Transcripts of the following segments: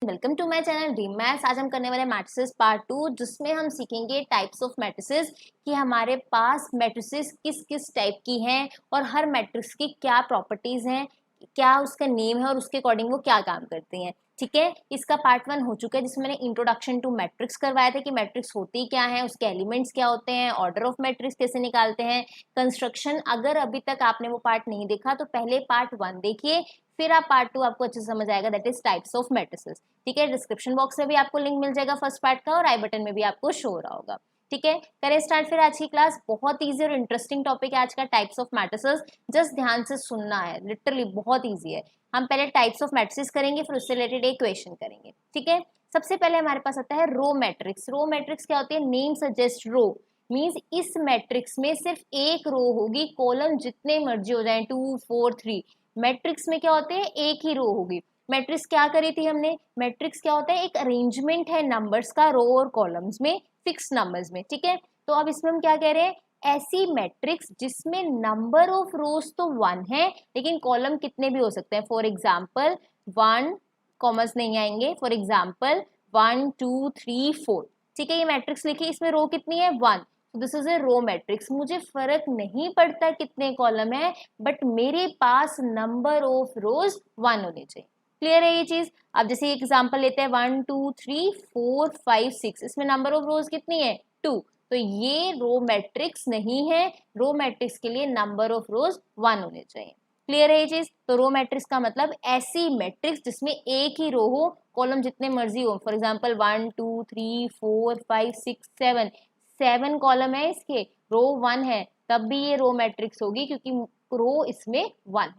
Welcome to my channel D maths. आज हम करने वाले मैट्रिसेस पार्ट 2, जिसमें हम सीखेंगे टाइप्स ऑफ मैट्रिसेस कि हमारे पास मैट्रिसेस किस किस टाइप की हैं और हर मैट्रिक्स की क्या प्रॉपर्टीज हैं, क्या उसका नेम है और उसके अकॉर्डिंग वो क्या काम करती हैं। ठीक है, इसका पार्ट 1 हो चुका है जिसमें मैंने इंट्रोडक्शन टू मैट्रिक्स करवाया था कि मैट्रिक्स होती क्या है, उसके एलिमेंट्स क्या होते हैं, ऑर्डर ऑफ मैट्रिक्स कैसे निकालते हैं, कंस्ट्रक्शन। अगर अभी तक आपने वो पार्ट नहीं देखा तो पहले पार्ट 1 देखिए, फिर आप पार्ट 2 आपको अच्छे से समझ आएगा, that is types of matrices. ठीक है, डिस्क्रिप्शन बॉक्स में भी आपको लिंक मिल जाएगा फर्स्ट पार्ट का और आई बटन में भी आपको शो हो रहा होगा। ठीक है, करें स्टार्ट फिर आज की क्लास। बहुत इजी और इंटरेस्टिंग टॉपिक है आज का, टाइप्स ऑफ मैट्रिसेस। जस्ट ध्यान से सुनना है, लिटरली बहुत इजी है। हम पहले टाइप्स ऑफ मैट्रिसेस करेंगे, फिर उससे रिलेटेड एक क्वेश्चन करेंगे। ठीक है, सबसे पहले हमारे पास आता है रो मैट्रिक्स। रो मैट्रिक्स क्या होती है? नेम सजेस्ट रो, मीन्स इस मैट्रिक्स में सिर्फ एक रो होगी, कॉलम जितने मर्जी हो जाए 2 4 3। मैट्रिक्स में क्या होते हैं? एक ही रो होगी। मैट्रिक्स क्या करी थी हमने? मैट्रिक्स क्या होता है? एक अरेंजमेंट है नंबर्स का रो और कॉलम्स में, फिक्स नंबर्स में। ठीक है, तो अब इसमें हम क्या कह रहे हैं? ऐसी मैट्रिक्स जिसमें नंबर ऑफ रोज तो 1 है लेकिन कॉलम कितने भी हो सकते हैं। फॉर एग्जाम्पल 1, कॉमर्स नहीं आएंगे। For example 1 2 3 4। ठीक है, ये मैट्रिक्स लिखी, इसमें रो कितनी है? 1। This is a row matrix. मुझे फर्क नहीं पड़ता कितने कॉलम है, बट मेरे पास नंबर ऑफ रोज 1 होने चाहिए। क्लियर है ये चीज? अब जैसे एग्जांपल लेते हैं 1 2 3 4 5 6, इसमें नंबर ऑफ रोज कितनी है? 2। तो ये रो मैट्रिक्स नहीं है। रो मैट्रिक्स के लिए नंबर ऑफ रोज 1 होने चाहिए। क्लियर है ये चीज? तो रो मैट्रिक्स का मतलब ऐसी मैट्रिक्स जिसमें एक ही रो हो, कॉलम जितने मर्जी हो। फॉर एग्जाम्पल 1 2 3 4 5 6 7, 7 कॉलम है, इसके रो 1 है, तब भी ये रो मैट्रिक्स होगी क्योंकि रो इसमें 1 है।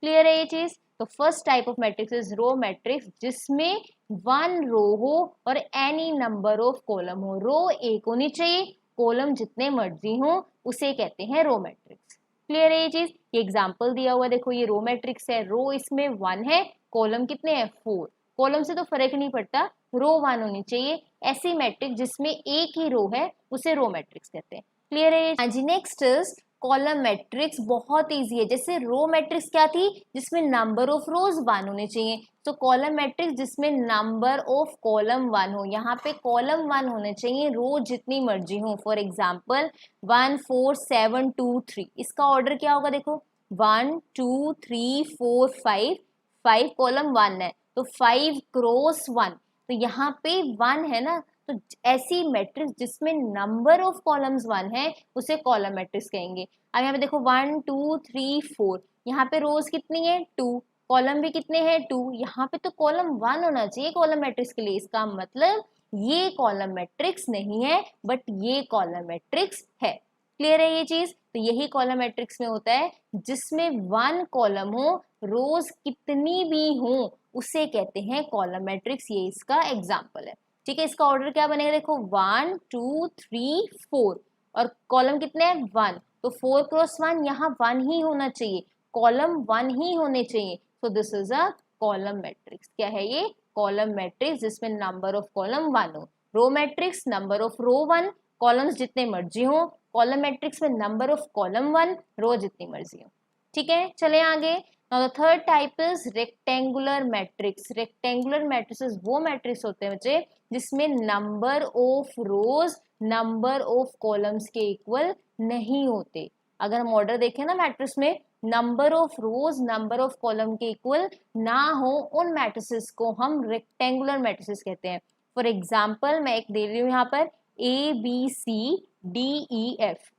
क्लियर है ये चीज? तो first type of matrix is row matrix जिसमें 1 रो हो और एनी नंबर ऑफ कॉलम हो। रो एक होनी चाहिए, कॉलम जितने मर्जी हो, उसे कहते हैं रो मैट्रिक्स। क्लियर है ये चीज? ये एग्जांपल दिया हुआ देखो, ये रो मैट्रिक्स है, रो इसमें 1 है, कॉलम कितने हैं? 4। कॉलम से तो फर्क नहीं पड़ता, रो 1 होनी चाहिए। ऐसी मैट्रिक्स जिसमें एक ही रो है उसे रो मैट्रिक्स कहते हैं। क्लियर है? हाँ जी, नेक्स्ट इज कॉलम मैट्रिक्स। बहुत इजी है। जैसे रो मैट्रिक्स क्या थी? जिसमें नंबर ऑफ रोज 1 होने चाहिए। तो कॉलम मैट्रिक्स जिसमें नंबर ऑफ कॉलम 1 हो, यहाँ पे कॉलम 1 होने चाहिए, रो जितनी मर्जी हो। फॉर एग्जाम्पल 1 4 7 2 3, इसका ऑर्डर क्या होगा? देखो 1 2 3 4 5, 5 कॉलम 1 है तो 5 क्रॉस 1, तो यहाँ पे 1 है ना, तो ऐसी मैट्रिक्स जिसमें नंबर ऑफ कॉलम्स 1 है उसे कॉलम मैट्रिक्स कहेंगे। अब यहाँ पे देखो 1 2 3 4, यहाँ पे रोज कितनी है? 2, कॉलम भी कितने हैं? 2। यहाँ पे तो कॉलम 1 होना चाहिए कॉलम मैट्रिक्स के लिए। इसका मतलब ये कॉलम मैट्रिक्स नहीं है, बट ये कॉलम मैट्रिक्स है। क्लियर है ये चीज? तो यही कॉलम मैट्रिक्स में होता है जिसमें 1 कॉलम हो, रोज कितनी भी हो, उसे कहते हैं कॉलम मैट्रिक्स। ये इसका एग्जाम्पल है। ठीक है, इसका ऑर्डर क्या बनेगा? देखो 1 2 3 4 और कॉलम कितने हैं? 1, तो 4 क्रॉस 1, यहाँ 1 ही होना चाहिए, कॉलम 1 ही होने चाहिए। तो this is a column matrix. क्या है ये? कॉलम मैट्रिक्स जिसमें नंबर ऑफ कॉलम 1 हो। Row matrix number of row 1, columns जितने मर्जी हो। कॉलम मैट्रिक्स में नंबर ऑफ कॉलम 1, रो जितनी मर्जी हो। ठीक है, चले आगे। Now the third type is rectangular matrix. Rectangular matrices वो मैट्रिक्स होते हैं बच्चे जिसमें number of rows number of columns के इक्वल नहीं होते। अगर हम ऑर्डर देखें ना मैट्रिक्स में, number of rows number of column के इक्वल ना हो, उन मैट्रिसेस को हम रेक्टेंगुलर मैट्रिसेस कहते हैं। फॉर एग्जाम्पल मैं एक दे रही हूँ यहाँ पर ABCDEF,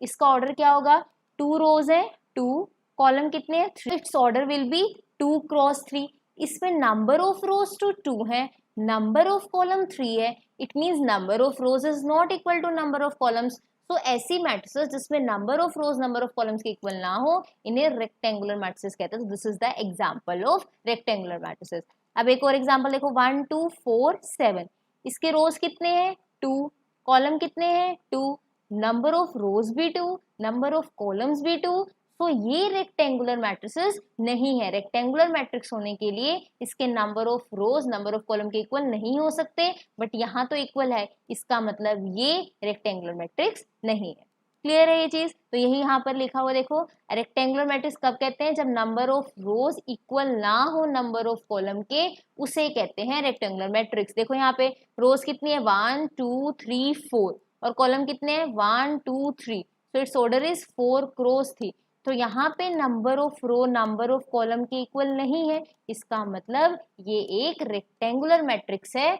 इसका ऑर्डर क्या होगा? 2 रोज है, 2 कॉलम कितने हैं? 3। It's order will be 2 cross 3। इसमें नंबर ऑफ रोज टू 2 है, नंबर ऑफ कॉलम 3 है, it means number of rows is not equal to number of columns. तो ऐसी मैट्रिसेस जिसमें number of rows number of columns के equal ना हो, इन्हें रेक्टेंगुलर मैट्रिसेस कहते हैं। This is the example of rectangular matrices. अब एक और एग्जांपल देखो 1 2 4 7, इसके रोज कितने हैं? 2, कॉलम कितने हैं? 2, नंबर ऑफ रोज भी 2, नंबर ऑफ कॉलम्स भी 2। तो ये रेक्टेंगुलर मैट्रिसेस नहीं है। रेक्टेंगुलर मैट्रिक्स होने के लिए इसके number of rows number of column के इक्वल नहीं हो सकते, बट यहाँ तो इक्वल है, इसका मतलब ये रेक्टेंगुलर मैट्रिक्स नहीं है। क्लियर है ये चीज? तो यही यहाँ पर लिखा हुआ देखो, रेक्टेंगुलर मैट्रिक्स कब कहते हैं? जब नंबर ऑफ रोज इक्वल ना हो नंबर ऑफ कॉलम के, उसे कहते हैं रेक्टेंगुलर मैट्रिक्स। देखो यहाँ पे रोज कितनी है, 1 2 3 4, और कॉलम कितने हैं, 1 2 3, तो इट्स ऑर्डर इज 4 क्रॉस 3। तो यहाँ पे number of row number of column के इक्वल नहीं है, इसका मतलब ये एक रेक्टेंगुलर मैट्रिक्स है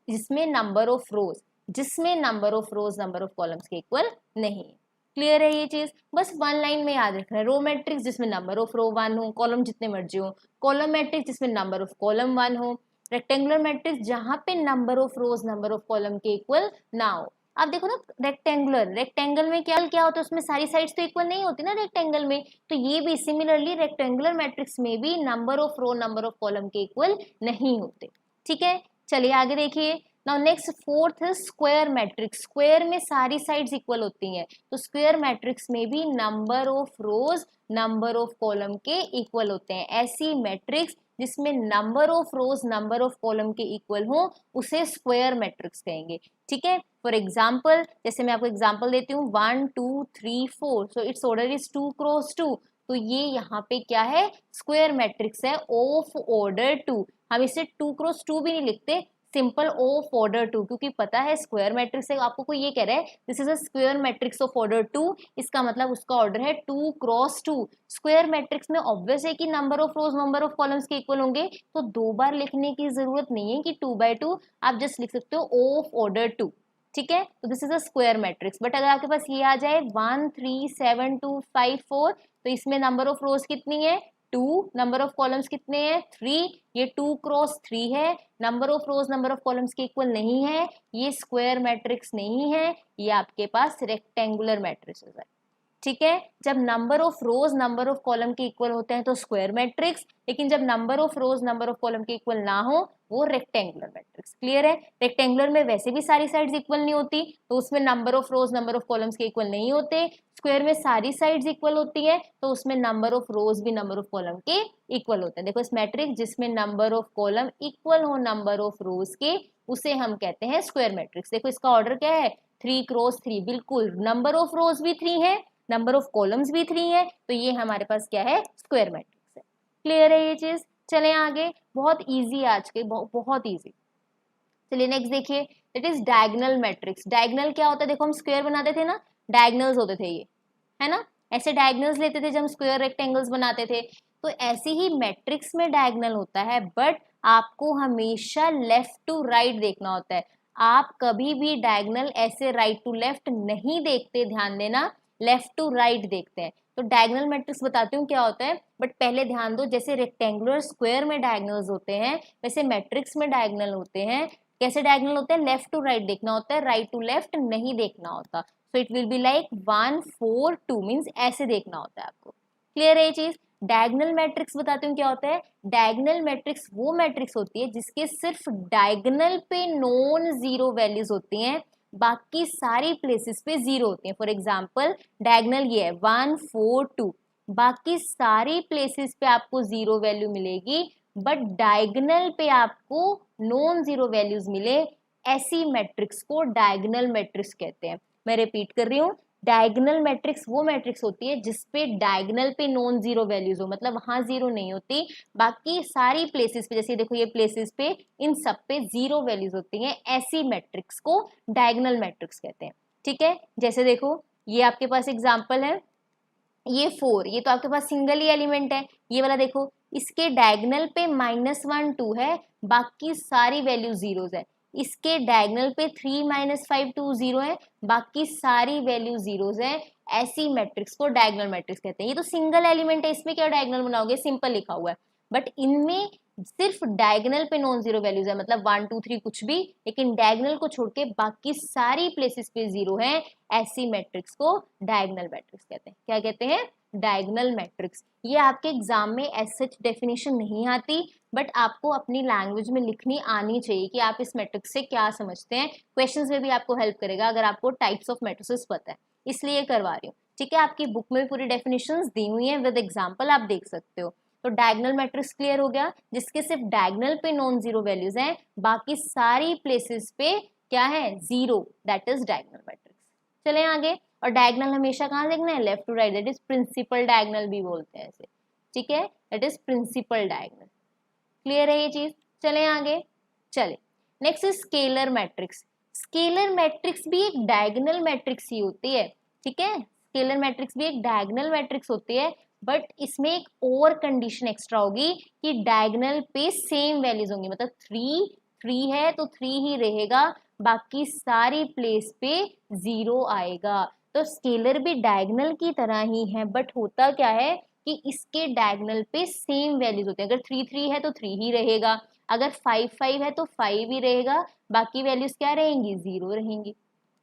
जिसमें number of rows number of columns के इक्वल नहीं है। क्लियर है ये चीज? बस वन लाइन में याद रखना है, रो मैट्रिक्स जिसमें नंबर ऑफ रो 1 हो, कॉलम जितने मर्जी हो, कॉलम मैट्रिक्स जिसमें नंबर ऑफ कॉलम 1 हो, रेक्टेंगुलर मैट्रिक्स जहां पे number of rows number of column के इक्वल ना हो। अब देखो ना, रेक्टेंगल में क्या क्या होता है, उसमें सारी साइड्स तो इक्वल नहीं होती ना रेक्टेंगल में, तो ये भी सिमिलरली रेक्टेंगुलर मैट्रिक्स में भी number of row number of column के इक्वल नहीं होते। ठीक है, चलिए आगे देखिए। नाउ नेक्स्ट फोर्थ है स्क्वायर मैट्रिक्स। स्क्वायर में सारी साइड्स इक्वल होती हैं, तो स्क्वायर मैट्रिक्स में भी number of rows number of column के इक्वल होते हैं। ऐसी मैट्रिक्स जिसमें number of rows number of column के इक्वल हो उसे स्क्वायर मैट्रिक्स कहेंगे। ठीक है, फॉर एग्जाम्पल जैसे मैं आपको एग्जाम्पल देती हूँ 1 2 3 4, so it's order is 2 cross 2, तो ये यहाँ पे क्या है, स्क्वायर मैट्रिक्स है ऑफ ऑर्डर 2। हम इसे 2 क्रॉस 2 भी नहीं लिखते, सिंपल ऑफ ऑर्डर 2, क्योंकि पता है स्क्वायर मैट्रिक्स है, आपको कोई ये कह रहा है this is a square matrix of order 2, इसका मतलब उसका ऑर्डर है 2 क्रॉस 2। स्क्वायर मैट्रिक्स में ऑब्वियस है कि number of rows number of columns के इक्वल होंगे, तो दो बार लिखने की जरूरत नहीं है कि 2/2, आप जस्ट लिख सकते हो ऑफ ऑर्डर 2। ठीक है, तो this is a square matrix. But अगर आपके पास ये आ जाए 1 3 7 2 5 4, तो इसमें नंबर ऑफ रोज कितनी है, 2, नंबर ऑफ कॉलम्स कितने हैं, 3, ये 2 क्रॉस 3 है, number of rows number of columns के इक्वल नहीं है, ये स्क्वायर मैट्रिक्स नहीं है, ये आपके पास रेक्टेंगुलर मैट्रिक्स है। ठीक है, जब number of rows number of column के इक्वल होते हैं तो स्क्वायर मैट्रिक्स, लेकिन जब number of rows number of column के इक्वल ना हो वो रेक्टेंगुलर मैट्रिक्स। क्लियर है? रेक्टेंगुलर में वैसे भी सारी साइड्स इक्वल नहीं होती, तो उसमें number of rows number of columns के इक्वल नहीं होते। स्क्वायर में सारी साइड्स इक्वल होती है, तो उसमें नंबर ऑफ रोज भी नंबर ऑफ कॉलम के इक्वल होते हैं। देखो इस मैट्रिक्स जिसमें नंबर ऑफ कॉलम इक्वल हो नंबर ऑफ रोज के, उसे हम कहते हैं स्क्वायर मैट्रिक्स। देखो इसका ऑर्डर क्या है, 3 क्रॉस 3, बिल्कुल नंबर ऑफ रोज भी 3 है, नंबर ऑफ कॉलम्स भी 3 है, तो ये हमारे पास क्या है, स्क्वायर मैट्रिक्स है। क्लियर है ये चीज? चलें आगे, बहुत इजी आज के, बहुत इजी। चलिए नेक्स्ट देखिए, it is diagonal matrix. Diagonal क्या होता है, देखो हम स्क्वायर बनाते थे ना, डायगोनल्स होते थे ये, है ना, ऐसे डायगोनल्स लेते थे जब हम स्क्वायर रेक्टेंगल्स बनाते थे, तो ऐसे ही मैट्रिक्स में डायगोनल होता है, बट आपको हमेशा लेफ्ट टू राइट देखना होता है। आप कभी भी डायगोनल ऐसे राइट टू लेफ्ट नहीं देखते, ध्यान देना, लेफ्ट टू राइट देखते हैं। तो डायगोनल मैट्रिक्स बताती हूँ क्या होता है, बट पहले ध्यान दो, जैसे रेक्टेंगुलर स्क्वायर में डायगोनल्स होते हैं वैसे मैट्रिक्स में डायगोनल होते हैं। कैसे डायगोनल होते हैं, लेफ्ट टू राइट देखना होता है, राइट टू लेफ्ट नहीं देखना होता। सो it will be like 1 4 2, means ऐसे देखना होता है आपको। क्लियर है ये चीज? डायगोनल मैट्रिक्स बताती हूँ क्या होता है। डायगोनल मैट्रिक्स वो मैट्रिक्स होती है जिसके सिर्फ डायगोनल पे नॉन जीरो वैल्यूज होती हैं, बाकी सारी प्लेसेस पे जीरो होती हैं। फॉर एग्जाम्पल डायगोनल ये है 1 4 2, बाकी सारी प्लेसेस पे आपको जीरो वैल्यू मिलेगी, बट डायगोनल पे आपको नॉन जीरो वैल्यूज मिले, ऐसी मैट्रिक्स को डायगोनल मैट्रिक्स कहते हैं। मैं रिपीट कर रही हूँ, डायगोनल मैट्रिक्स वो मैट्रिक्स होती है जिसपे डायगोनल पे नॉन जीरो वैल्यूज हो, मतलब वहां जीरो नहीं होती, बाकी सारी प्लेसेस पे, जैसे देखो ये प्लेसेस पे, इन सब पे जीरो वैल्यूज होती हैं, ऐसी मैट्रिक्स को डायगोनल मैट्रिक्स कहते हैं। ठीक है, जैसे देखो ये आपके पास एग्जाम्पल है, ये 4, ये तो आपके पास सिंगल ही एलिमेंट है। ये वाला देखो, इसके डायगोनल पे -1 2 है, बाकी सारी वैल्यू जीरोज है। इसके डायगोनल पे 3 -5 2 0 है, बाकी सारी वैल्यू जीरोज है। ऐसी मैट्रिक्स को डायगोनल मैट्रिक्स कहते हैं। ये तो सिंगल एलिमेंट है, इसमें क्या डायगोनल बनाओगे, सिंपल लिखा हुआ है, बट इनमें सिर्फ डायगोनल पे नॉन जीरो वैल्यूज है, मतलब 1 2 3 कुछ भी, लेकिन डायगोनल को छोड़ के बाकी सारी प्लेसेस पे जीरो है, ऐसी मैट्रिक्स को डायगोनल मैट्रिक्स कहते हैं। क्या कहते हैं, डायगोनल मैट्रिक्स। ये आपके एग्जाम में एज सच डेफिनेशन नहीं आती, बट आपको अपनी लैंग्वेज में लिखनी आनी चाहिए कि आप इस मैट्रिक्स से क्या समझते हैं। क्वेश्चंस में भी आपको हेल्प करेगा अगर आपको टाइप्स ऑफ मैट्रिसेस पता है, इसलिए करवा रही हूँ। ठीक है, आपकी बुक में भी पूरी डेफिनेशंस दी हुई हैं, विद एग्जाम्पल आप देख सकते हो। तो डायगोनल मैट्रिक्स क्लियर हो गया, जिसके सिर्फ डायगोनल पे नॉन जीरो वैल्यूज हैं, बाकी सारी प्लेसेस पे क्या है, zero, that is diagonal matrix. चले आगे। और डायगनल हमेशा कहाँ देखना है, left to right, that is principal diagonal भी बोलते हैं ऐसे, ठीक है, that is principal diagonal. Clear है ये चीज, चले आगे। चले next is scalar matrix. Scalar matrix भी एक डायगोनल मैट्रिक्स ही होती है, ठीक है, स्केलर मैट्रिक्स भी एक डायगोनल मैट्रिक्स होती है, बट इसमें एक और कंडीशन एक्स्ट्रा होगी कि डायगोनल पे सेम वैल्यूज होंगी, मतलब 3 है तो 3 ही रहेगा, बाकी सारी प्लेस पे 0 आएगा। तो स्केलर भी डायगोनल की तरह ही है, बट होता क्या है कि इसके डायगोनल पे सेम वैल्यूज होते हैं। अगर 3 है तो 3 ही रहेगा, अगर 5 है तो 5 ही रहेगा, बाकी वैल्यूज क्या रहेंगी, 0 रहेंगी।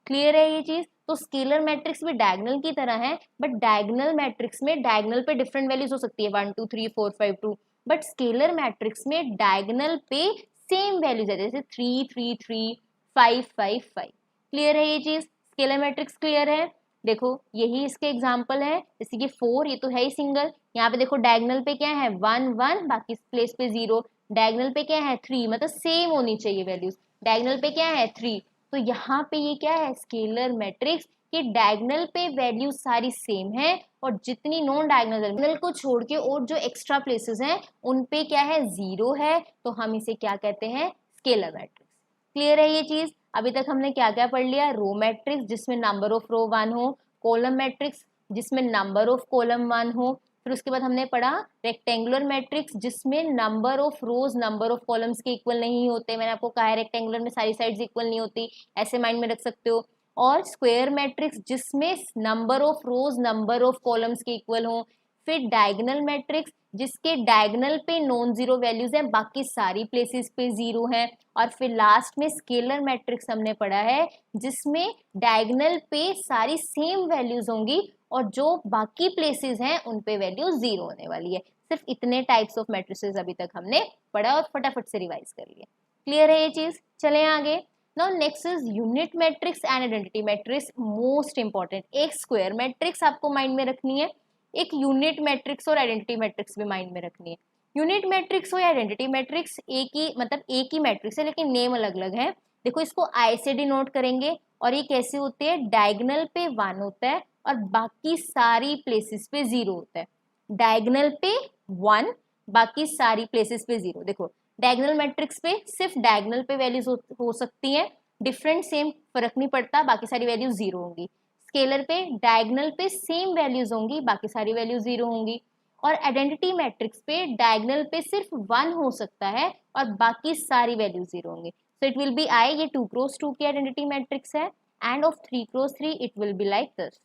क्लियर है ये चीज। तो स्केलर मैट्रिक्स भी डायगोनल की तरह है, बट डायगोनल मैट्रिक्स में डायगोनल पे डिफरेंट वैल्यूज हो सकती है, 1 2 3 4 5 2, बट स्केलर मैट्रिक्स में डायगोनल पे सेम वैल्यूज है, जैसे 3 3 3 5 5 5। क्लियर है ये चीज, स्केलर मैट्रिक्स क्लियर है। देखो यही इसके एग्जाम्पल है, जैसे कि 4 ये तो है ही सिंगल, यहाँ पे देखो डायगोनल पे क्या है 1 1, बाकी प्लेस पे 0, डायगोनल पे क्या है 3, मतलब सेम होनी चाहिए वैल्यूज, डायगोनल पे क्या है 3, तो यहाँ पे ये क्या है स्केलर मैट्रिक्स कि डायगोनल पे वैल्यू सारी सेम है, और जितनी नॉन डायगोनल को छोड़ के और जो एक्स्ट्रा प्लेसेस हैं उन पे क्या है 0 है, तो हम इसे क्या कहते हैं, स्केलर मैट्रिक्स। क्लियर है ये चीज। अभी तक हमने क्या क्या पढ़ लिया, रो मैट्रिक्स जिसमें नंबर ऑफ रो 1 हो, कॉलम मैट्रिक्स जिसमें नंबर ऑफ कॉलम 1 हो, फिर उसके बाद हमने पढ़ा रेक्टेंगुलर मैट्रिक्स जिसमें number of rows number of columns के इक्वल नहीं होते, मैंने आपको कहा है रेक्टेंगुलर में सारी साइड्स इक्वल नहीं होती, ऐसे माइंड में रख सकते हो। और स्क्वायर मैट्रिक्स जिसमें number of rows number of columns के इक्वल हो। फिर डायगोनल मैट्रिक्स जिसके डायगोनल पे नॉन जीरो वैल्यूज हैं, बाकी सारी प्लेसेस पे 0 है। और फिर लास्ट में स्केलर मैट्रिक्स हमने पढ़ा है जिसमें डायगोनल पे सारी सेम वैल्यूज होंगी और जो बाकी प्लेसेस हैं उन पे वैल्यू 0 होने वाली है। सिर्फ इतने टाइप्स ऑफ मैट्रिसेस अभी तक हमने पढ़ा और फटाफट से रिवाइज कर लिया। क्लियर है ये चीज, चले आगे। Now next is unit matrix and identity matrix, most important. एक स्क्वायर मैट्रिक्स आपको माइंड में रखनी है, एक यूनिट मैट्रिक्स और आइडेंटिटी मैट्रिक्स भी माइंड में रखनी है। यूनिट मैट्रिक्स हो या आइडेंटिटी मैट्रिक्स एक ही, मतलब एक ही मैट्रिक्स है लेकिन नेम अलग अलग है। देखो इसको आई से डिनोट करेंगे, और ये कैसे होती है, डायगोनल पे 1 होता है और बाकी सारी प्लेसेस पे 0 होता है। डायगोनल पे 1, बाकी सारी प्लेसेस पे 0। देखो डायगोनल मैट्रिक्स पे सिर्फ डायगोनल पे वैल्यूज हो सकती हैं, डिफरेंट सेम फर्क नहीं पड़ता, बाकी सारी वैल्यूज 0 होंगी। स्केलर पे डायगोनल पे सेम वैल्यूज होंगी, बाकी सारी वैल्यूज 0 होंगी। और आइडेंटिटी मैट्रिक्स पे डायगोनल पे सिर्फ 1 हो सकता है और बाकी सारी वैल्यूज 0 होंगी। So it will be I, ये 2x2 की आइडेंटिटी मैट्रिक्स है, and of 3x3 it will be like this.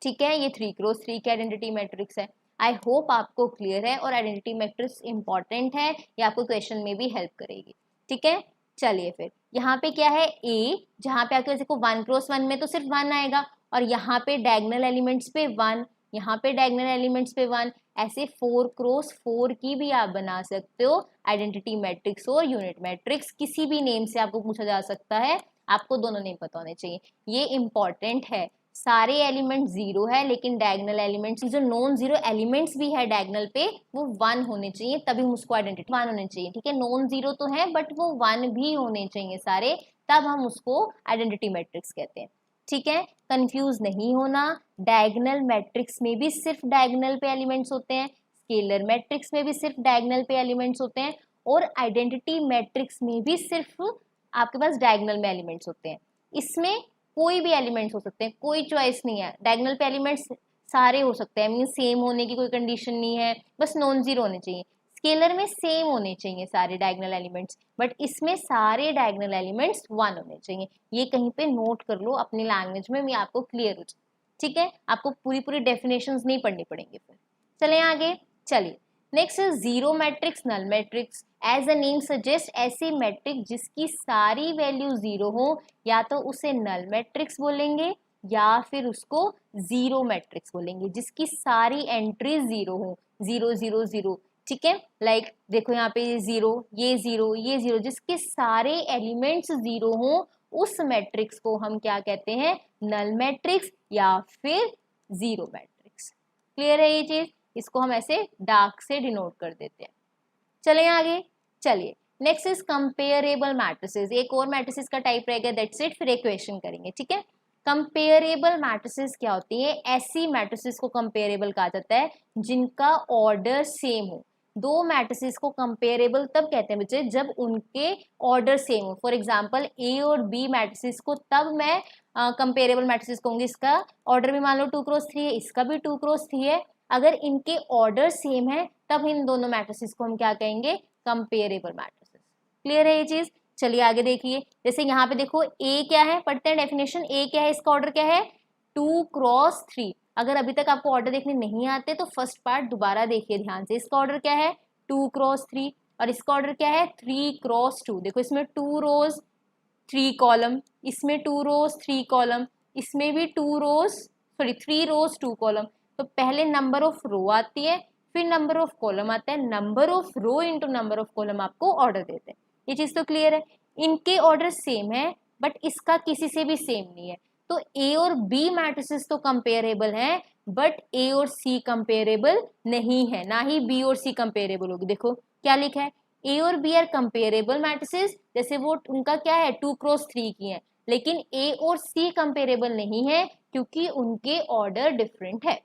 ठीक है, ये 3x3 की आइडेंटिटी मैट्रिक्स है। आई होप आपको क्लियर है, और आइडेंटिटी मैट्रिक्स इंपॉर्टेंट है, ये आपको क्वेश्चन में भी हेल्प करेगी। ठीक है, चलिए फिर यहाँ पे क्या है A, जहाँ पे आपके देखो 1x1 में तो सिर्फ 1 आएगा, और यहाँ पे डायगोनल एलिमेंट्स पे 1, यहाँ पे डायगोनल एलिमेंट्स पे 1, ऐसे 4x4 की भी आप बना सकते हो आइडेंटिटी मैट्रिक्स और यूनिट मैट्रिक्स, किसी भी नेम से आपको पूछा जा सकता है, आपको दोनों नेम पता होने चाहिए, ये इंपॉर्टेंट है। सारे एलिमेंट 0 है लेकिन डायगोनल एलिमेंट्स जो नॉन जीरो एलिमेंट्स भी है डायगोनल पे वो 1 होने चाहिए, तभी हम उसको आइडेंटिटी 1 होने चाहिए। ठीक है, नॉन जीरो तो है बट वो 1 भी होने चाहिए सारे, तब हम उसको आइडेंटिटी मैट्रिक्स कहते हैं। ठीक है, कंफ्यूज नहीं होना, डायगोनल मैट्रिक्स में भी सिर्फ डायगोनल पे एलिमेंट्स होते हैं, स्केलर मैट्रिक्स में भी सिर्फ डायगोनल पे एलिमेंट्स होते हैं, और आइडेंटिटी मैट्रिक्स में भी सिर्फ आपके पास डायगोनल में एलिमेंट्स होते हैं। इसमें कोई भी एलिमेंट्स हो सकते हैं, कोई चॉइस नहीं है, डायगोनल पे एलिमेंट्स सारे हो सकते हैं, मीन सेम होने की कोई कंडीशन नहीं है, बस नॉन जीरो होने चाहिए। स्केलर में सेम होने चाहिए सारे डायगोनल एलिमेंट्स, बट इसमें सारे डायगोनल एलिमेंट्स 1 होने चाहिए। ये कहीं पे नोट कर लो अपनी लैंग्वेज में, मैं आपको क्लियर हो जाए। ठीक है, आपको पूरी पूरी डेफिनेशंस नहीं पढ़नी पड़ेंगी। फिर चले आगे, चलिए next is zero matrix, null matrix. As a name suggest, ऐसी मैट्रिक्स जिसकी सारी वैल्यू 0 हो, या तो उसे नल मैट्रिक्स बोलेंगे या फिर उसको जीरो मैट्रिक्स बोलेंगे, जिसकी सारी एंट्री 0 हो, 0 0 0। ठीक है, लाइक देखो यहाँ पे 0, ये 0, ये 0, जिसके सारे एलिमेंट्स 0 हो, उस मैट्रिक्स को हम क्या कहते हैं, नल मैट्रिक्स या फिर जीरो मैट्रिक्स। क्लियर है ये चीज, इसको हम ऐसे डार्क से डिनोट कर देते हैं। चले आगे, चलिए नेक्स्ट इज कंपेयरेबल मैट्रिसेस। एक और मैट्रिसेस का टाइप रहेगा, दैट्स इट, फिर एक क्वेश्चन करेंगे। ठीक है, कंपेरेबल मैट्रिसेस क्या होती है? ऐसी मैट्रिसेस को कंपेरेबल कहा जाता है जिनका ऑर्डर सेम हो। दो मैट्रिसेस को कंपेरेबल तब कहते हैं बच्चे जब उनके ऑर्डर सेम हो। फॉर एग्जांपल ए और बी मैट्रिसेस को तब मैं कंपेरेबल मैट्रिसेस कहूंगी, इसका ऑर्डर भी मान लो 2x3 है, इसका भी 2x3 है, अगर इनके ऑर्डर सेम है तब इन दोनों मैट्रिसेस को हम क्या कहेंगे? Comparable matrices. क्लियर है ये चीज? चलिए आगे देखिए, जैसे यहाँ पे देखो ए क्या है, पढ़ते हैं डेफिनेशन। ए क्या है, इसका ऑर्डर क्या है? 2x3। अगर अभी तक आपको ऑर्डर देखने नहीं आते तो फर्स्ट पार्ट दोबारा देखिए ध्यान से। इसका ऑर्डर क्या है? 2x3 और इसका ऑर्डर क्या है? 3x2। देखो इसमें 2 रोज 3 कॉलम, इसमें 2 रोज 3 कॉलम, इसमें भी 2 रोज 3 रोज 2 कॉलम। तो पहले नंबर ऑफ रो आती है, फिर नंबर ऑफ कॉलम आता है, number of row into number of column आपको ऑर्डर देते हैं। ये चीज तो क्लियर है। इनके ऑर्डर सेम है बट इसका किसी से भी सेम नहीं है, तो ए और बी मैट्रिसेस तो कंपेरेबल हैं बट ए और सी कंपेरेबल नहीं है, ना ही बी और सी कंपेरेबल होगी। देखो क्या लिखा है, ए और बी आर कंपेरेबल मैट्रिसेस, जैसे वो उनका क्या है 2x3 की है, लेकिन ए और सी कंपेरेबल नहीं है क्योंकि उनके ऑर्डर डिफरेंट है।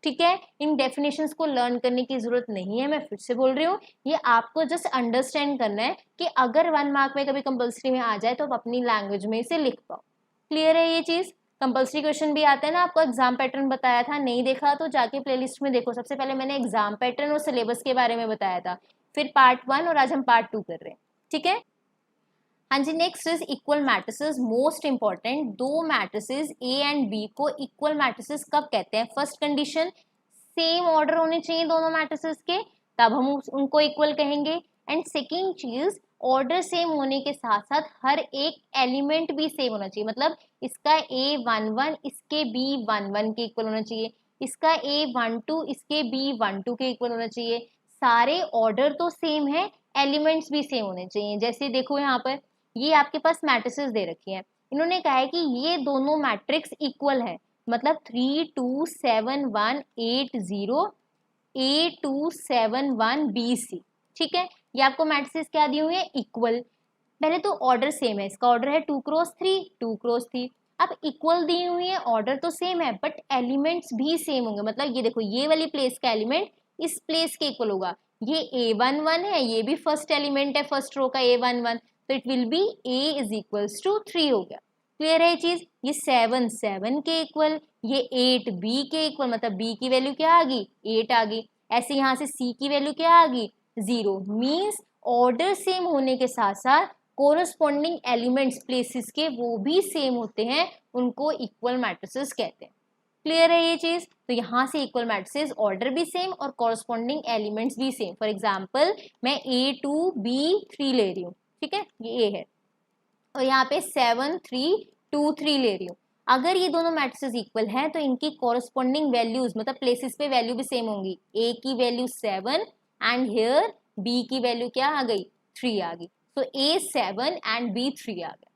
ठीक है, इन डेफिनेशंस को लर्न करने की जरूरत नहीं है, मैं फिर से बोल रही हूँ, ये आपको जस्ट अंडरस्टैंड करना है कि अगर 1 मार्क में कभी कंपल्सरी में आ जाए तो आप अपनी लैंग्वेज में इसे लिख पाओ। क्लियर है ये चीज? कंपल्सरी क्वेश्चन भी आता है ना, आपको एग्जाम पैटर्न बताया था, नहीं देखा तो जाके प्लेलिस्ट में देखो। सबसे पहले मैंने एग्जाम पैटर्न और सिलेबस के बारे में बताया था, फिर पार्ट 1 और आज हम पार्ट 2 कर रहे हैं। ठीक है, हाँ जी। Next is equal matrices, most important. दो मैट्रिसेस ए एंड बी को इक्वल मैट्रिसेस कब कहते हैं? फर्स्ट कंडीशन, सेम ऑर्डर होने चाहिए दोनों मैट्रिसेस के, तब हम उनको इक्वल कहेंगे। एंड सेकेंड चीज, ऑर्डर सेम होने के साथ साथ हर एक एलिमेंट भी सेम होना चाहिए, मतलब इसका A11 इसके B11 के इक्वल होना चाहिए, इसका A12 इसके B12 के इक्वल होना चाहिए। सारे ऑर्डर तो सेम है, एलिमेंट्स भी सेम होने चाहिए। जैसे देखो यहाँ पर ये आपके पास मैट्रिसेस दे रखी हैं, इन्होंने कहा है कि ये दोनों मैट्रिक्स इक्वल है, मतलब 3 2 7 1 8 0 A271 BC। ठीक है, ये आपको मैट्रिसेस क्या दिए हुए हैं? इक्वल। पहले तो ऑर्डर सेम है, इसका ऑर्डर है 2x3 2x3। अब इक्वल दी हुई है, ऑर्डर तो सेम है बट एलिमेंट्स भी सेम होंगे, मतलब ये देखो ये वाली प्लेस का एलिमेंट इस प्लेस के इक्वल होगा। ये A11 है, ये भी फर्स्ट एलिमेंट है फर्स्ट रो का A11, तो it will be A is equals to 3 हो गया। क्लियर है ये चीज? ये 7 7 के इक्वल, ये 8 B के इक्वल, मतलब B की वैल्यू क्या आ गई? 8 आ गई। ऐसे यहाँ से C की वैल्यू क्या आ गई? 0। मीन्स ऑर्डर सेम होने के साथ साथ कोरस्पॉन्डिंग एलिमेंट्स प्लेसेस के वो भी सेम होते हैं, उनको इक्वल मैट्रिसेस कहते हैं। क्लियर है ये चीज? तो यहाँ से इक्वल मैट्रिसेस ऑर्डर भी सेम और कॉरस्पॉन्डिंग एलिमेंट्स भी सेम। फॉर एग्जाम्पल मैं A2B3 ले रही हूँ, ठीक है, ये A है, और यहाँ पे 7 3 2 3 ले रही हूँ। अगर ये दोनों मैट्रिसेस इक्वल हैं तो इनकी कॉरस्पॉन्डिंग वैल्यूज, मतलब प्लेसेस पे वैल्यू भी सेम होंगी। A की वैल्यू 7 एंड हियर B की वैल्यू क्या आ गई? 3 आ गई। तो A 7 एंड B 3 आ गया।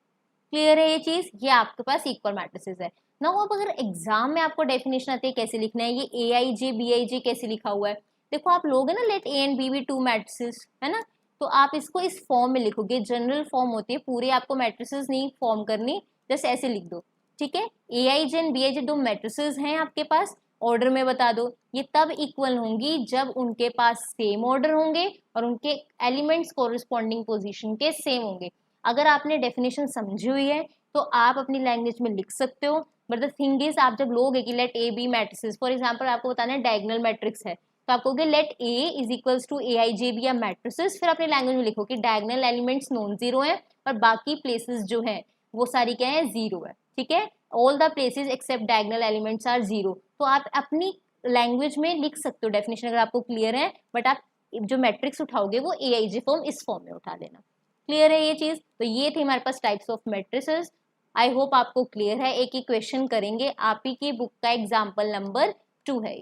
क्लियर है ये चीज? ये आपके पास इक्वल मैट्रिसेस है ना। अब अगर एग्जाम में आपको डेफिनेशन आती है कैसे लिखना है, ये AIJ BIJ कैसे लिखा हुआ है, देखो आप लोग है ना, let A and B be two matrices, है ना, तो आप इसको इस फॉर्म में लिखोगे, जनरल फॉर्म होती है, पूरे आपको मैट्रिसेस नहीं फॉर्म करनी, जस्ट ऐसे लिख दो। ठीक है, AIJ एंड BIJ दो मैट्रिसेस हैं आपके पास, ऑर्डर में बता दो। ये तब इक्वल होंगी जब उनके पास सेम ऑर्डर होंगे और उनके एलिमेंट्स कोरिस्पॉन्डिंग पोजीशन के सेम होंगे। अगर आपने डेफिनेशन समझी हुई है तो आप अपनी लैंग्वेज में लिख सकते हो, बट द थिंग इज आप जब लोगे कि let A B matrices, for example आपको बताना है डायगोनल मैट्रिक्स है, तो आप कहोगे let A is equals to AIJ B या मैट्रिसेस, फिर अपनी लैंग्वेज में लिखो कि डायगोनल एलिमेंट्स नॉन जीरो है और बाकी प्लेसेस जो है वो सारी क्या है? जीरो है। ठीक है, all the places except diagonal elements are zero. तो आप अपनी लैंग्वेज में लिख सकते हो डेफिनेशन अगर आपको क्लियर है, बट आप जो मैट्रिक्स उठाओगे वो AIJ फॉर्म इस फॉर्म में उठा देना। क्लियर है ये चीज? तो ये थे हमारे पास types of matrices. I hope आपको क्लियर है। एक ही क्वेश्चन करेंगे, आप ही की बुक का एग्जाम्पल नंबर 2 है।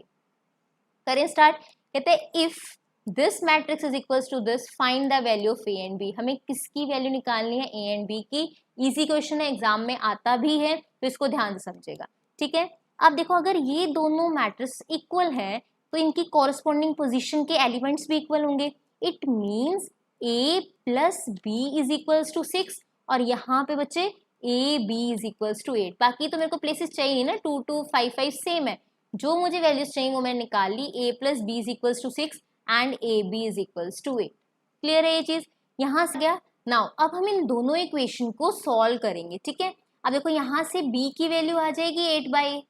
करें स्टार्ट। कहते हैं if this matrix is equals to this find the value of A and B। हमें किसकी वैल्यू निकालनी है? A एंड B की। इजी क्वेश्चन है, एग्जाम में आता भी है, तो इसको ध्यान से समझेगा। ठीक है, अब देखो अगर ये दोनों मैट्रिक्स इक्वल है तो इनकी कॉरस्पॉन्डिंग पोजीशन के एलिमेंट्स भी इक्वल होंगे। It means A plus B is equals to 6, और यहाँ पे बच्चे A B is equals to 8। बाकी तो मेरे को प्लेसेस चाहिए नहीं ना, 2 2 5 5 सेम है, जो मुझे वैल्यूज चाहिए वो मैंने निकाल ली। a plus B is equals to 6 and A B is equals to 8। Clear है ये चीज, यहाँ से गया। नाउ अब हम इन दोनों इक्वेशन को सॉल्व करेंगे, ठीक है। अब देखो यहाँ से b की वैल्यू आ जाएगी 8/8,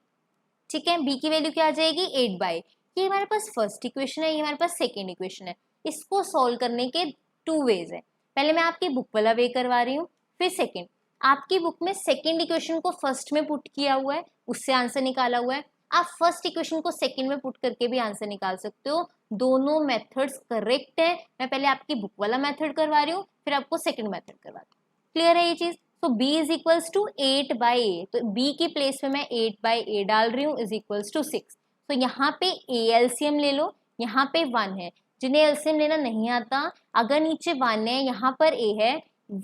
ठीक है। b की वैल्यू क्या आ जाएगी 8/8। ये हमारे पास फर्स्ट इक्वेशन है, ये हमारे पास सेकेंड इक्वेशन है। इसको सॉल्व करने के 2 वेज है। पहले मैं आपकी बुक वाला वे करवा रही हूँ, फिर सेकेंड। आपकी बुक में सेकेंड इक्वेशन को फर्स्ट में पुट किया हुआ है, उससे आंसर निकाला हुआ है। आप फर्स्ट इक्वेशन को सेकेंड में पुट करके भी आंसर निकाल सकते हो। दोनों मेथड्स करेक्ट है। मैं पहले आपकी बुक वाला मेथड करवा रही हूँ, फिर आपको सेकेंड मेथड करवा रही हूँ। क्लियर है ये चीज। तो b is equals to 8/a, तो b की प्लेस में मैं 8/a डाल रही हूँ, इज इक्वल्स टू 6। तो यहाँ पे a एलसीएम ले लो, यहाँ पे 1 है। जिन्हें एलसीएम लेना नहीं आता, अगर नीचे 1 है, यहाँ पर a है,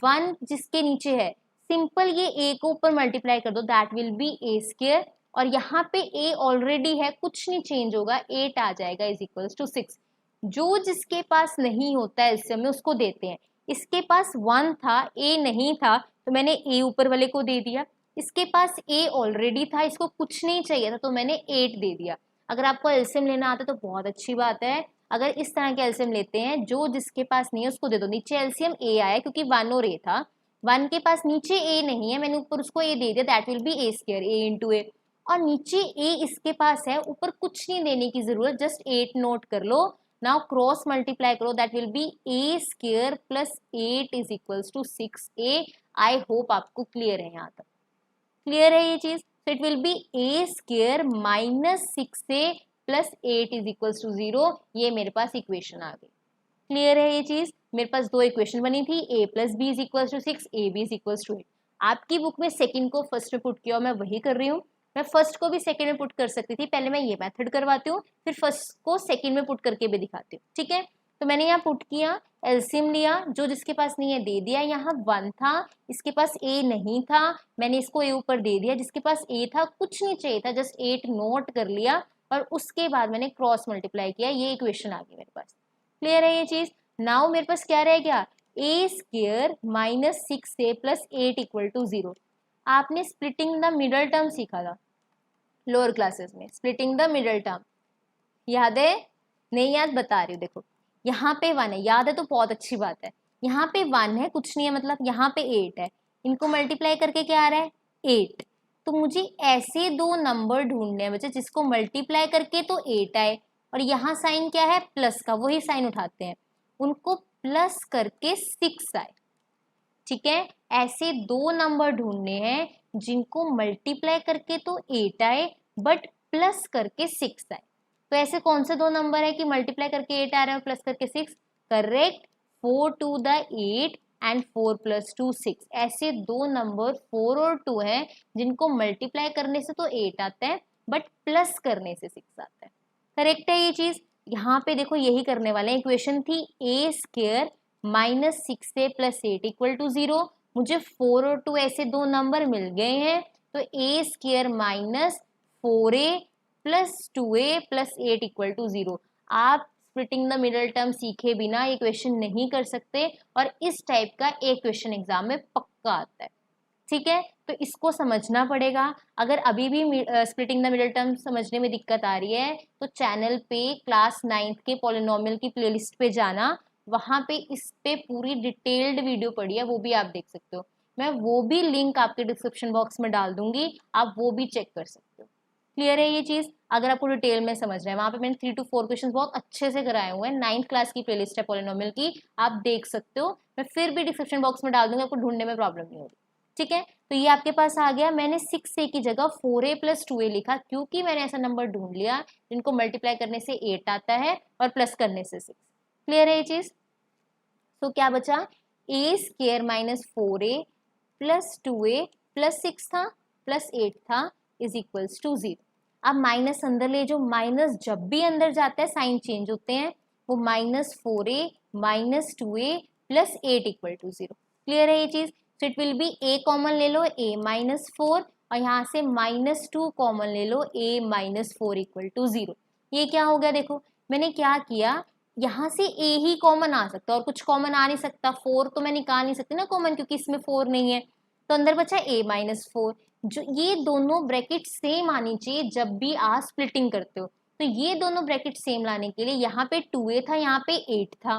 1 जिसके नीचे है, सिंपल ये a को ऊपर मल्टीप्लाई कर दो, that will be a square. और यहाँ पे a ऑलरेडी है, कुछ नहीं चेंज होगा, 8 आ जाएगा, इज इक्वल्स टू 6। जो जिसके पास नहीं होता है एलसीएम में उसको देते हैं। इसके पास 1 था, a नहीं था, तो मैंने a ऊपर वाले को दे दिया। इसके पास a ऑलरेडी था, इसको कुछ नहीं चाहिए था, तो मैंने 8 दे दिया। अगर आपको एलसीएम लेना आता है तो बहुत अच्छी बात है। अगर इस तरह के एलसीएम लेते हैं, जो जिसके पास नहीं है उसको दे दो। नीचे एलसीएम a आया क्योंकि 1 और a था, 1 के पास नीचे a नहीं है, मैंने ऊपर उसको a दे दिया, that will be a square, a into a। और नीचे a इसके पास है, ऊपर कुछ नहीं देने की जरूरत, जस्ट 8 नोट कर लो। नाउ क्रॉस मल्टीप्लाई करो, that will be a square plus 8 is equals to 6a। I hope आपको क्लियर है यहाँ तक। क्लियर है ये चीज। तो it will be a square minus 6a plus 8 is equals to 0। ये मेरे पास इक्वेशन आ गई। क्लियर है ये चीज। मेरे पास 2 इक्वेशन बनी थी, a plus B is equals to 6, A B is equals to 8। आपकी बुक में सेकंड को फर्स्ट में पुट किया, मैं वही कर रही हूँ। मैं फर्स्ट को भी सेकंड में पुट कर सकती थी, पहले मैं ये मेथड करवाती हूँ, फिर फर्स्ट को सेकंड में पुट करके भी दिखाती हूँ, ठीक है। तो मैंने यहाँ पुट किया, एलसीएम लिया, जो जिसके पास नहीं है दे दिया। यहाँ 1 था, इसके पास a नहीं था, मैंने इसको a ऊपर दे दिया। जिसके पास a था, कुछ नहीं चाहिए था, जस्ट 8 नोट कर लिया, और उसके बाद मैंने क्रॉस मल्टीप्लाई किया। ये इक्वेशन आ गई मेरे पास। क्लियर है ये चीज। नाउ मेरे पास क्या रह गया, a square minus 6a plus 8 equal to 0। आपने स्प्लिटिंग द मिडल टर्म सीखा था लोअर क्लासेस में, स्प्लिटिंग द मिडल टर्म, याद है? नहीं याद, बता रही हूँ। देखो यहाँ पे 1 है, याद है तो बहुत अच्छी बात है। यहाँ पे 1 है, कुछ नहीं है, मतलब यहाँ पे 8 है, इनको मल्टीप्लाई करके क्या आ रहा है 8। तो मुझे ऐसे 2 नंबर ढूंढने हैं बच्चे जिसको मल्टीप्लाई करके तो 8 आए, और यहाँ साइन क्या है प्लस का, वही साइन उठाते हैं, उनको प्लस करके 6 आए, ठीक है। ऐसे 2 नंबर ढूंढने हैं जिनको मल्टीप्लाई करके तो 8 आए बट प्लस करके 6 आए। तो ऐसे कौन से 2 नंबर है कि मल्टीप्लाई करके 8 आ रहा है और प्लस करके 6? Correct, 4 to the 8 and 4 plus 2 6। ऐसे 2 नंबर 4 और 2 हैं जिनको मल्टीप्लाई करने से तो 8 आता है बट प्लस करने से 6 आता है। करेक्ट है ये चीज। यहाँ पे देखो यही करने वाले हैं। इक्वेशन थी a square minus 6a plus 8 equal to 0। मुझे 4 और 2 ऐसे 2 नंबर मिल गए हैं, तो a square minus 4a plus 2a plus 8 equal to 0। आप स्प्लिटिंग द मिडल टर्म सीखे बिना ये क्वेश्चन नहीं कर सकते, और इस टाइप का एक क्वेश्चन एग्जाम में पक्का आता है, ठीक है। तो इसको समझना पड़ेगा। अगर अभी भी स्प्लिटिंग द मिडल टर्म समझने में दिक्कत आ रही है तो चैनल पे क्लास 9th के पॉलिनोमियल की प्लेलिस्ट पे जाना, वहां पे इस पे पूरी डिटेल्ड वीडियो पड़ी है, वो भी आप देख सकते हो। मैं वो भी लिंक आपके डिस्क्रिप्शन बॉक्स में डाल दूंगी, आप वो भी चेक कर सकते हो। क्लियर है ये चीज। अगर आपको डिटेल में समझना है, वहां पे मैंने 3 to 4 क्वेश्चन बहुत अच्छे से कराए हुए हैं। 9th क्लास की प्लेलिस्ट है पॉलिनोमियल की, आप देख सकते हो। मैं फिर भी डिस्क्रिप्शन बॉक्स में डाल दूंगी, आपको ढूंढने में प्रॉब्लम नहीं होगी, ठीक है। तो ये आपके पास आ गया। मैंने 6a की जगह 4a प्लस 2a लिखा, क्योंकि मैंने ऐसा नंबर ढूंढ लिया जिनको मल्टीप्लाई करने से 8 आता है और प्लस करने से 6। क्लियर है ये चीज। तो क्या बचा, a square minus 4a plus 2a plus 6 था प्लस 8 था इज इक्वल्स टू 0। अब माइनस अंदर ले जो, माइनस जब भी अंदर जाता है साइन चेंज होते हैं, वो minus 4a minus 2a plus 8 equal to 0। Clear है ये चीज। तो it will be a common ले लो, a माइनस 4, और यहाँ से माइनस 2 कॉमन ले लो, a माइनस 4 इक्वल टू 0। ये क्या हो गया, देखो मैंने क्या किया, यहाँ से a ही कॉमन आ सकता है और कुछ कॉमन आ नहीं सकता। 4 तो मैं निकाल नहीं सकती ना कॉमन, क्योंकि इसमें 4 नहीं है। तो अंदर बचा a-4। जो ये दोनों ब्रैकेट सेम आनी चाहिए जब भी आप स्प्लिटिंग करते हो। तो ये दोनों ब्रैकेट सेम लाने के लिए यहाँ पे 2a था, यहाँ पे 8 था।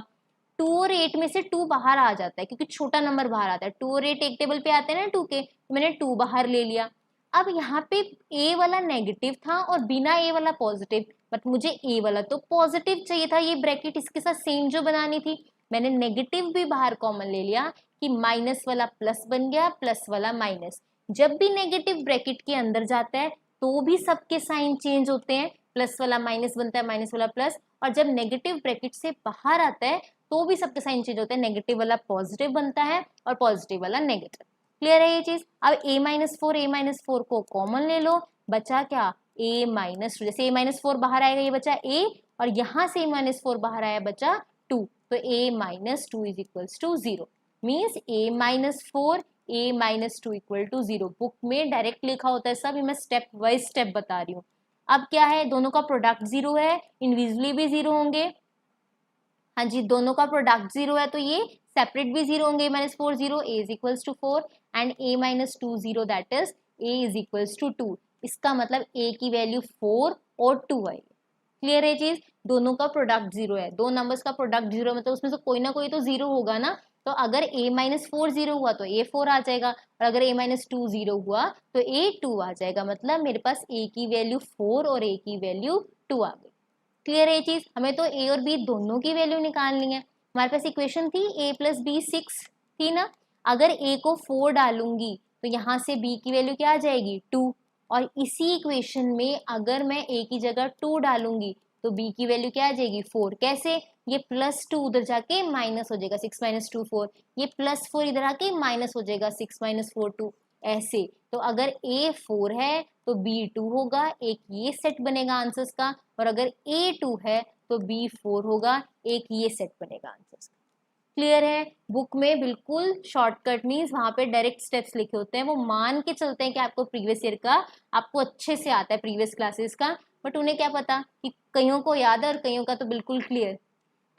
2 और 8 में से 2 बाहर आ जाता है क्योंकि छोटा नंबर बाहर आता है। 2 और 8 एक टेबल पे आते हैं ना 2 के, तो मैंने 2 बाहर ले लिया। अब यहाँ पे a वाला नेगेटिव था और बिना a वाला पॉजिटिव, बट मुझे a वाला तो पॉजिटिव चाहिए था, ये ब्रैकेट इसके साथ सेम जो बनानी थी। मैंने नेगेटिव भी बाहर कॉमन ले लिया कि माइनस वाला प्लस बन गया, प्लस वाला माइनस। जब भी नेगेटिव ब्रैकेट के अंदर जाता है तो भी सबके साइन चेंज होते हैं, प्लस वाला माइनस बनता है, माइनस वाला प्लस। और जब नेगेटिव ब्रैकेट से बाहर आता है तो भी सबके साइन चेंज होते हैं, नेगेटिव वाला पॉजिटिव बनता है और पॉजिटिव वाला नेगेटिव। क्लियर है ये चीज। अब a-4 को कॉमन ले लो, बचा क्या a-2। जैसे a-4 बाहर आएगा ये बचा a, और यहाँ से a-4 बाहर आया बचा 2, तो a-2 is equals to 0। Means a-4 a-2 equal to 0। Book में डायरेक्ट लिखा होता है सब, मैं स्टेप वाइज स्टेप बता रही हूँ। अब क्या है, दोनों का प्रोडक्ट 0 है, इंडिविजुअली भी 0 होंगे। हाँ जी, दोनों का प्रोडक्ट 0 है तो ये सेपरेट भी 0 होंगे। -4 0, a is equals to 4 and a-2 0, that is a is equals to 2। इसका मतलब a की वैल्यू 4 और 2 है। क्लियर है चीज। दोनों का प्रोडक्ट 0 है, दो नंबर्स का प्रोडक्ट 0 मतलब उसमें से कोई ना कोई तो 0 होगा ना। तो अगर a-4 0 हुआ तो a 4 आ जाएगा, और अगर a-2 0 हुआ तो a 2 आ जाएगा। मतलब मेरे पास a की वैल्यू 4 और a की वैल्यू 2 आ गई। क्लियर है ये चीज। हमें तो a और b दोनों की वैल्यू निकालनी है। हमारे पास इक्वेशन थी a प्लस बी 6 थी ना। अगर a को 4 डालूंगी तो यहाँ से b की वैल्यू क्या आ जाएगी 2, और इसी इक्वेशन में अगर मैं a की जगह 2 डालूंगी तो b की वैल्यू क्या आ जाएगी 4। कैसे, ये +2 उधर जाके माइनस हो जाएगा, 6 - 2 4, ये +4 इधर आके माइनस हो जाएगा, 6 - 4 2, ऐसे। तो अगर a 4 है तो b 2 होगा, एक ये सेट बनेगा आंसर्स का। और अगर a 2 है तो b 4 होगा, एक ये सेट बनेगा आंसर्स का। क्लियर है। बुक में बिल्कुल शॉर्टकट मीन्स वहां पे डायरेक्ट स्टेप्स लिखे होते हैं, वो मान के चलते हैं कि आपको प्रीवियस ईयर का आपको अच्छे से आता है, प्रीवियस क्लासेस का। बट उन्हें क्या पता कि कईयों को याद है और कईयों का तो बिल्कुल क्लियर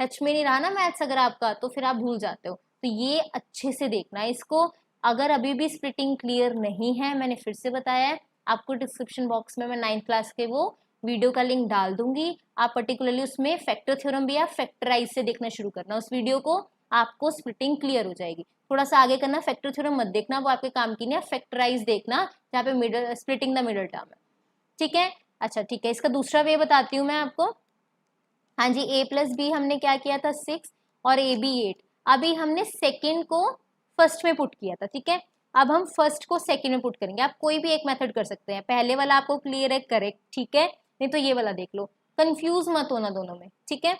टच में नहीं रहा ना मैथ्स अगर आपका, तो फिर आप भूल जाते हो। तो ये अच्छे से देखना है इसको। अगर अभी भी स्प्लिटिंग क्लियर नहीं है, मैंने फिर से बताया है आपको, डिस्क्रिप्शन बॉक्स में मैं 9th क्लास के वो वीडियो का लिंक डाल दूंगी। आप पर्टिकुलरली उसमें फैक्टर थ्योरम भी आप फैक्टराइज से देखना शुरू करना उस वीडियो को, आपको स्प्लिटिंग क्लियर हो जाएगी। थोड़ा सा आगे करना, फैक्टर थ्योरम मत देखना, वो आपके काम की नहीं है। फैक्टराइज देखना जहाँ पे middle splitting the middle term है। ठीक है, अच्छा ठीक है। इसका दूसरा वे बताती हूँ मैं आपको। हाँ जी, a प्लस बी हमने क्या किया था 6 और a b 8। अभी हमने सेकेंड को फर्स्ट में पुट किया था, ठीक है। अब हम फर्स्ट को सेकेंड में पुट करेंगे। आप कोई भी एक मेथड कर सकते हैं, पहले वाला आपको क्लियर है, करेक्ट, ठीक है। नहीं तो ये वाला देख लो, कंफ्यूज मत होना दोनों में, ठीक है।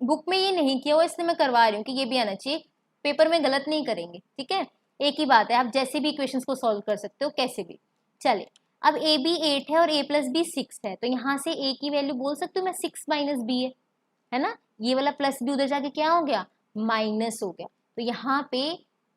बुक में ये नहीं किया हुआ इसलिए मैं करवा रही हूँ कि ये भी आना चाहिए, पेपर में गलत नहीं करेंगे, ठीक है। एक ही बात है, आप जैसे भी इक्वेशंस को सॉल्व कर सकते हो, कैसे भी। चले, अब a b 8 है और a प्लस बी 6 है, तो यहाँ से a की वैल्यू बोल सकते हो मैं 6 माइनस बी है ना। ये वाला प्लस बी उधर जाके क्या हो गया, माइनस हो गया। तो यहाँ पे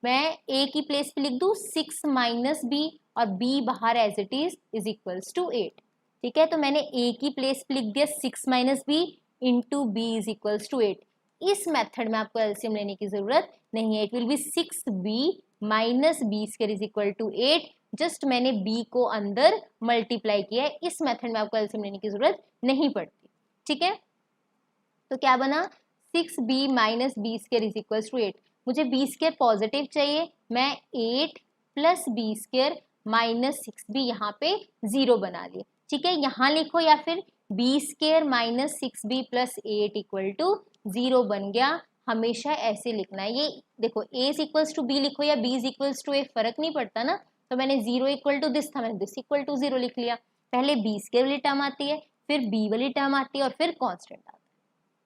मैं a की प्लेस पे लिख दूँ 6 माइनस बी, और b बाहर as it is equals to 8। ठीक है, तो मैंने a की प्लेस पे लिख दिया 6 minus B into B is equals to 8। इस मेथड में आपको एलसीएम लेने की जरूरत नहीं है। It will be 6b minus B square is equal to 8। Just मैंने b को अंदर मल्टीप्लाई किया है। इस मेथड में आपको एलसीएम लेने की जरूरत नहीं पड़ती, ठीक है। तो क्या बना 6b minus B square is equal to 8। मुझे बी स्क्वायर पॉजिटिव चाहिए, मैं 8 plus B square minus 6b यहाँ पे 0 बना लिए, ठीक है। यहाँ लिखो या फिर B square minus 6b plus 8 equal to 0 बन गया। हमेशा ऐसे लिखना है। ये देखो a is equals to B लिखो या b is equals to a, फर्क नहीं पड़ता ना। तो मैंने 0 इक्वल टू दिस था, मैंने दिस इक्वल टू 0 लिख लिया। पहले बी स्क्वायर वाली टर्म आती है, फिर b वाली टर्म आती है, और फिर कॉन्स्टेंट आता है।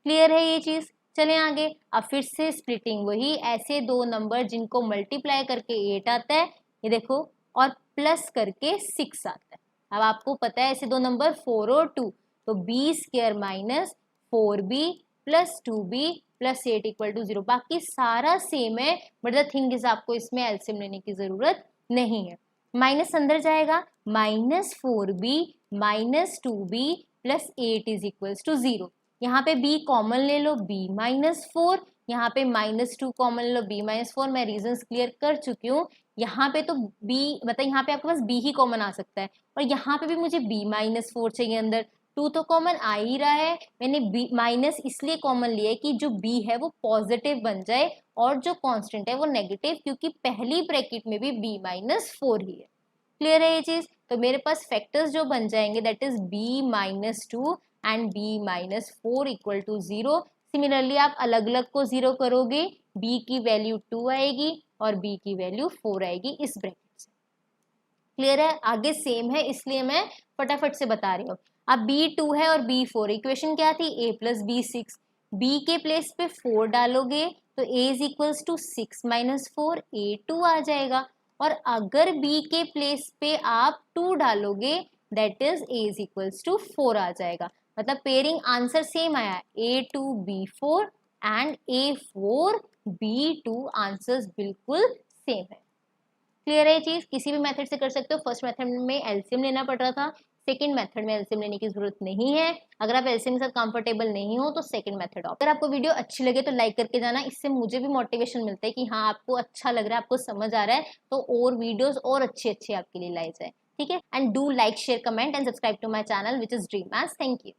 क्लियर है ये चीज। चले आगे। अब फिर से स्प्लिटिंग वही, ऐसे दो नंबर जिनको मल्टीप्लाई करके 8 आता है, ये देखो, और प्लस करके 6 आता है। अब आपको पता है ऐसे दो नंबर 4 और 2, तो B square minus 4b plus 2b plus 8 equal to 0। बाकी सारा सेम है, बट द थिंग इज आपको इसमें एलसीएम लेने की जरूरत नहीं है। माइनस अंदर जाएगा, -4b minus 2b plus 8 is equal to 0। यहाँ पे b कॉमन ले लो, b -4, यहाँ पे -2 कॉमन ले लो, b -4। मैं रीजंस क्लियर कर चुकी हूँ। यहाँ पे तो b मतलब यहाँ पे आपके पास b ही कॉमन आ सकता है, और यहाँ पे भी मुझे b-4 चाहिए अंदर। 2 तो कॉमन आ ही रहा है, मैंने b माइनस इसलिए कॉमन लिया है कि जो b है वो पॉजिटिव बन जाए और जो कांस्टेंट है वो नेगेटिव, क्योंकि पहली ब्रैकेट में भी b-4 ही है। क्लियर है ये चीज? तो मेरे पास फैक्टर्स जो बन जाएंगे that is b-2 and b-4 equal to 0। Similarly आप अलग अलग को 0 करोगे, b की वैल्यू 2 आएगी और b की वैल्यू 4 आएगी इस ब्रैकेट से। क्लियर है? आगे सेम है इसलिए मैं फटाफट से बता रही हूँ। अब b2 है और b4, इक्वेशन क्या थी a प्लस b6, b के प्लेस पे 4 डालोगे तो a is equals to 6 minus 4, a2 आ जाएगा। और अगर b के प्लेस पे आप 2 डालोगे that is a is equals to 4 आ जाएगा। मतलब पेयरिंग आंसर सेम आया, a2 b4 and a4 b2, answers बिल्कुल सेम है। क्लियर है ये चीज? किसी भी मेथड से कर सकते हो। फर्स्ट मेथड में एलसीएम लेना पड़ रहा था, सेकंड मेथड में एलसीएम लेने की जरूरत नहीं है। अगर आप एलसीएम के साथ कंफर्टेबल नहीं हो तो सेकंड मेथड। अगर आपको वीडियो अच्छी लगे तो लाइक करके जाना, इससे मुझे भी मोटिवेशन मिलता है कि हाँ आपको अच्छा लग रहा है, आपको समझ आ रहा है, तो और वीडियोस और अच्छी अच्छी आपके लिए लाई जाए। ठीक है? And do like share comment and subscribe to my channel which is Dream Maths. Thank you.